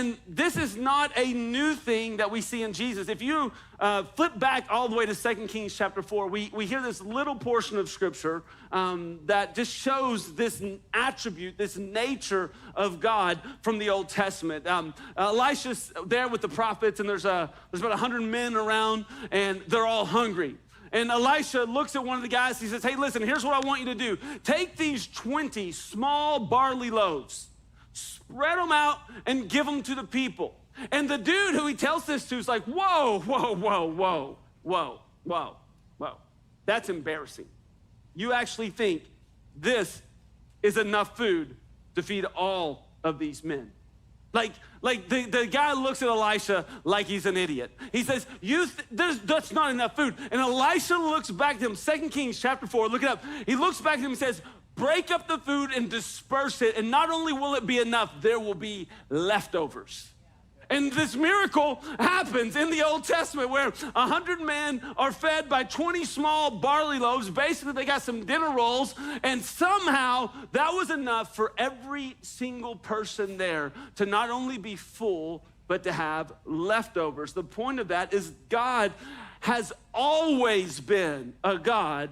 And this is not a new thing that we see in Jesus. If you flip back all the way to 2 Kings chapter 4, we hear this little portion of scripture that just shows this attribute, this nature of God from the Old Testament. Elisha's there with the prophets, and there's about 100 men around, and they're all hungry. And Elisha looks at one of the guys, he says, hey, listen, here's what I want you to do. Take these 20 small barley loaves, spread them out and give them to the people. And the dude who he tells this to is like, whoa, whoa, whoa, whoa, whoa, whoa, whoa. That's embarrassing. You actually think this is enough food to feed all of these men? Like the guy looks at Elisha like he's an idiot. He says, that's not enough food. And Elisha looks back to him, 2 Kings chapter 4, look it up. He looks back to him and says, break up the food and disperse it. And not only will it be enough, there will be leftovers. And this miracle happens in the Old Testament where 100 men are fed by 20 small barley loaves. Basically, they got some dinner rolls, and somehow that was enough for every single person there to not only be full, but to have leftovers. The point of that is God has always been a God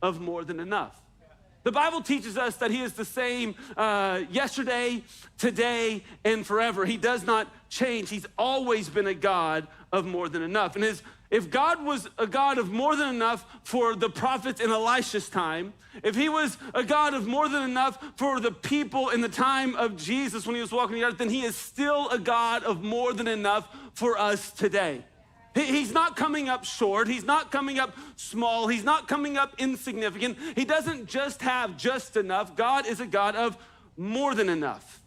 of more than enough. The Bible teaches us that he is the same yesterday, today, and forever. He does not change. He's always been a God of more than enough. And if God was a God of more than enough for the prophets in Elisha's time, if he was a God of more than enough for the people in the time of Jesus when he was walking the earth, then he is still a God of more than enough for us today. He's not coming up short. He's not coming up small. He's not coming up insignificant. He doesn't just have just enough. God is a God of more than enough.